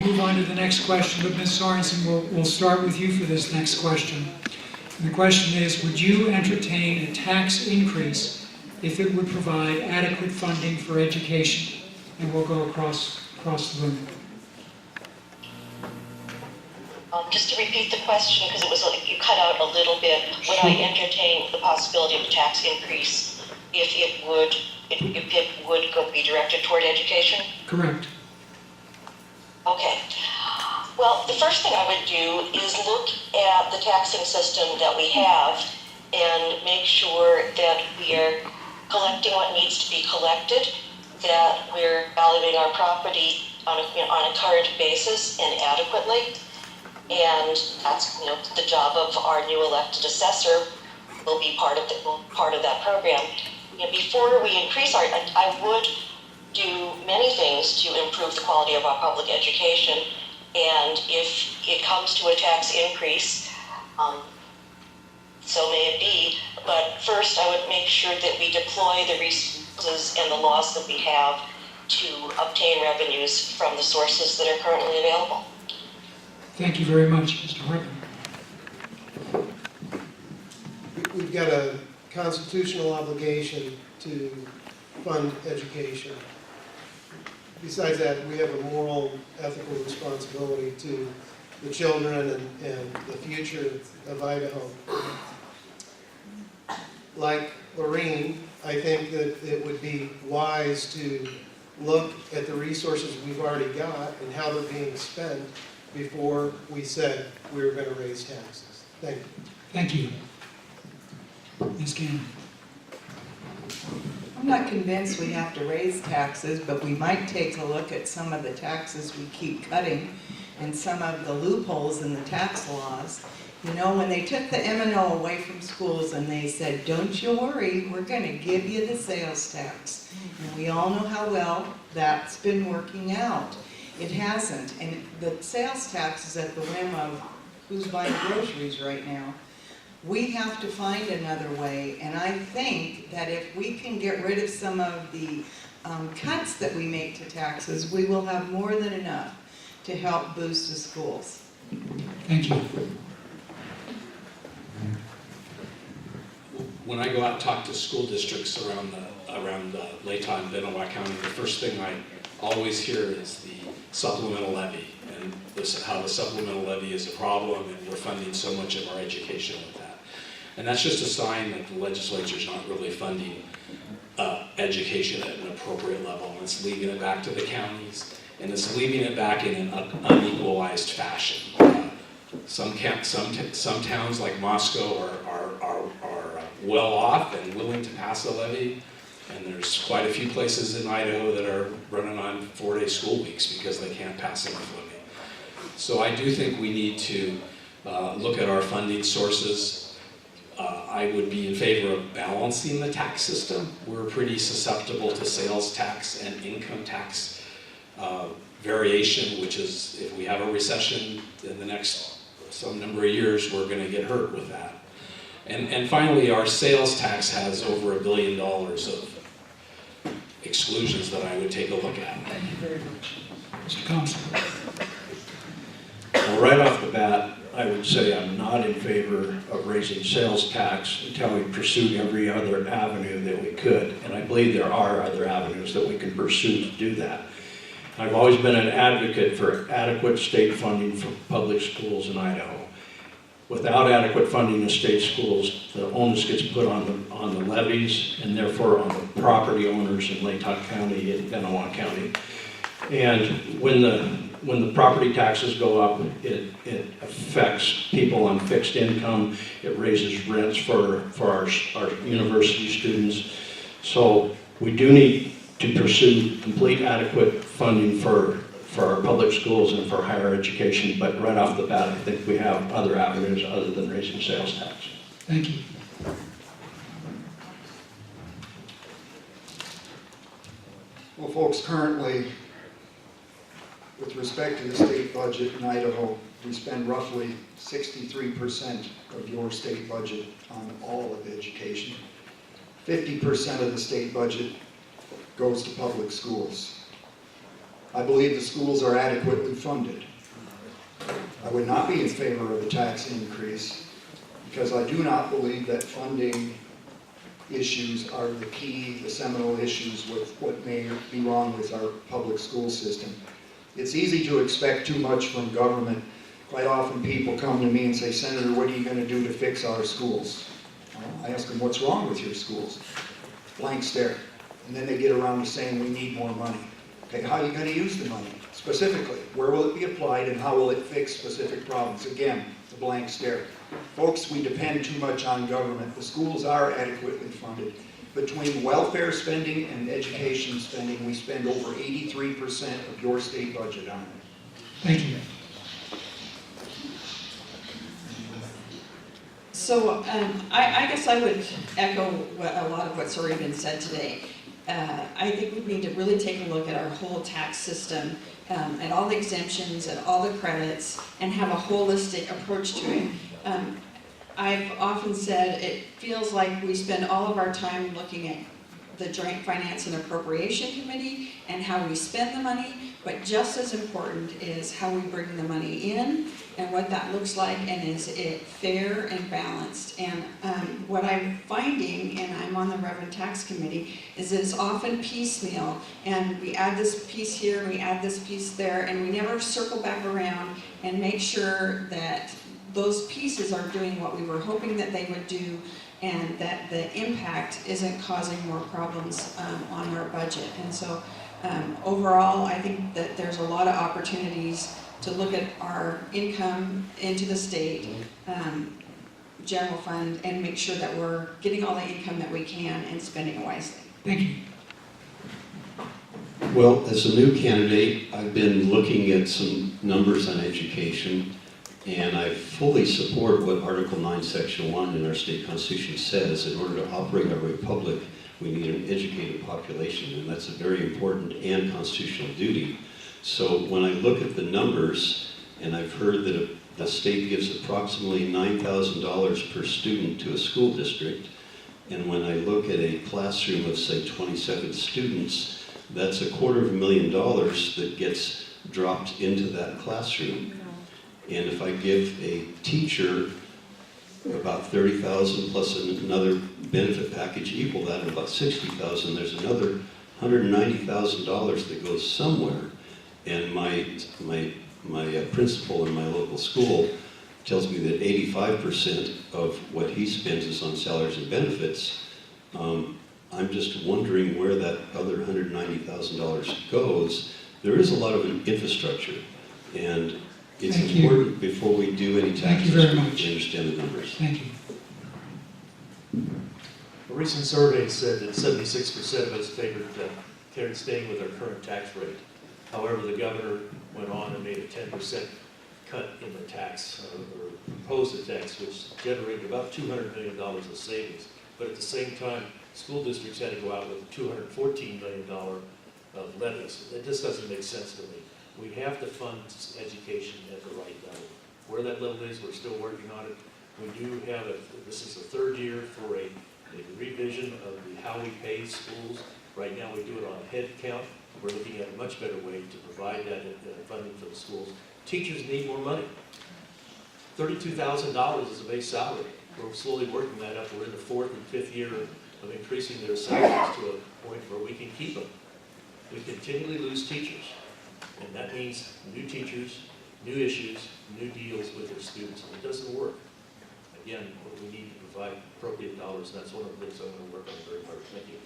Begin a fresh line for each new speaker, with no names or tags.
Move on to the next question, but Ms. Sorensen, we'll start with you for this next question. And the question is, would you entertain a tax increase if it would provide adequate funding for education? And we'll go across the room.
Just to repeat the question, because it was like you cut out a little bit, would I entertain the possibility of a tax increase if it would be directed toward education?
Correct.
Okay. Well, the first thing I would do is look at the taxing system that we have and make sure that we are collecting what needs to be collected, that we're valuing our property on a current basis and adequately. And that's the job of our new elected assessor will be part of that program. Before we increase I would do many things to improve the quality of our public education. And if it comes to a tax increase, so may it be. But first, I would make sure that we deploy the resources and the laws that we have to obtain revenues from the sources that are currently available.
Thank you very much, Mr. Hartman.
We've got a constitutional obligation to fund education. Besides that, we have a moral, ethical responsibility to the children and the future of Idaho. Like Lorene, I think that it would be wise to look at the resources we've already got and how they're being spent before we said we were going to raise taxes. Thank you.
Thank you. Ms. Gannon.
I'm not convinced we have to raise taxes, but we might take a look at some of the taxes we keep cutting and some of the loopholes in the tax laws. When they took the M&O away from schools and they said, don't you worry, we're going to give you the sales tax. And we all know how well that's been working out. It hasn't, and the sales tax is at the whim of who's buying groceries right now. We have to find another way, and I think that if we can get rid of some of the cuts that we make to taxes, we will have more than enough to help boost the schools.
Thank you.
When I go out and talk to school districts around Layton and Benawai County, the first thing I always hear is the supplemental levy and how the supplemental levy is a problem and we're funding so much of our education with that. And that's just a sign that the legislature's not really funding education at an appropriate level. And it's leaving it back to the counties, and it's leaving it back in an unequalized fashion. Some towns like Moscow are well off and willing to pass a levy. And there's quite a few places in Idaho that are running on 4-day school weeks because they can't pass enough levy. So I do think we need to look at our funding sources. I would be in favor of balancing the tax system. We're pretty susceptible to sales tax and income tax variation, which is if we have a recession in the next some number of years, we're going to get hurt with that. And finally, our sales tax has over $1 billion of exclusions that I would take a look at.
Thank you very much. Mr. Thompson.
Well, right off the bat, I would say I'm not in favor of raising sales tax until we pursued every other avenue that we could. And I believe there are other avenues that we can pursue to do that. I've always been an advocate for adequate state funding for public schools in Idaho. Without adequate funding in state schools, the onus gets put on the levies and therefore on the property owners in Layton County and Benawai County. And when the property taxes go up, it affects people on fixed income. It raises rents for our university students. So we do need to pursue complete adequate funding for our public schools and for higher education, but right off the bat, I think we have other avenues other than raising sales tax.
Thank you.
Well, folks, currently, with respect to the state budget in Idaho, we spend roughly 63% of your state budget on all of education. 50% of the state budget goes to public schools. I believe the schools are adequately funded. I would not be in favor of a tax increase because I do not believe that funding issues are the key, the seminal issues with what may be wrong with our public school system. It's easy to expect too much from government. Quite often people come to me and say, Senator, what are you going to do to fix our schools? I ask them, what's wrong with your schools? Blank stare. And then they get around to saying, we need more money. Okay, how are you going to use the money? Specifically, where will it be applied and how will it fix specific problems? Again, the blank stare. Folks, we depend too much on government. The schools are adequately funded. Between welfare spending and education spending, we spend over 83% of your state budget on it.
Thank you.
So I guess I would echo a lot of what's already been said today. I think we need to really take a look at our whole tax system, at all the exemptions, at all the credits, and have a holistic approach to it. I've often said it feels like we spend all of our time looking at the Joint Finance and Appropriation Committee and how we spend the money, but just as important is how we bring the money in and what that looks like, and is it fair and balanced. And what I'm finding, and I'm on the Revenue Tax Committee, is it's often piecemeal, and we add this piece here, and we add this piece there, and we never circle back around and make sure that those pieces are doing what we were hoping that they would do, and that the impact isn't causing more problems on our budget. And so overall, I think that there's a lot of opportunities to look at our income into the state general fund and make sure that we're getting all the income that we can and spending it wisely.
Thank you.
Well, as a new candidate, I've been looking at some numbers on education, and I fully support what Article 9, Section 1 in our state constitution says. In order to operate our republic, we need an educated population, and that's a very important and constitutional duty. So when I look at the numbers, and I've heard that the state gives approximately $9,000 per student to a school district, and when I look at a classroom of, say, 27 students, that's $250,000 that gets dropped into that classroom. And if I give a teacher about $30,000 plus another benefit package equal that of about $60,000, there's another $190,000 that goes somewhere. And my principal in my local school tells me that 85% of what he spends is on salaries and benefits. I'm just wondering where that other $190,000 goes. There is a lot of infrastructure, and it's
Thank you.
important before we do any
Thank
taxes
you very much.
to understand the numbers.
Thank you.
A recent survey said that 76% of us favored staying with our current tax rate. However, the governor went on and made a 10% cut in the tax, or proposed a tax, which generated about $200 million of savings. But at the same time, school districts had to go out with $214 million of levies. It just doesn't make sense to me. We have to fund education at the right level. Where that level is, we're still working on it. We do have this is the third year for a revision of how we pay schools. Right now we do it on a head count. We're looking at a much better way to provide that funding for the schools. Teachers need more money. $32,000 is a base salary. We're slowly working that up. We're in the fourth and fifth year of increasing their salaries to a point where we can keep them. We continually lose teachers, and that means new teachers, new issues, new deals with their students, and it doesn't work. Again, we need to provide appropriate dollars, and that's one of the things I'm going to work on very hard. Thank you.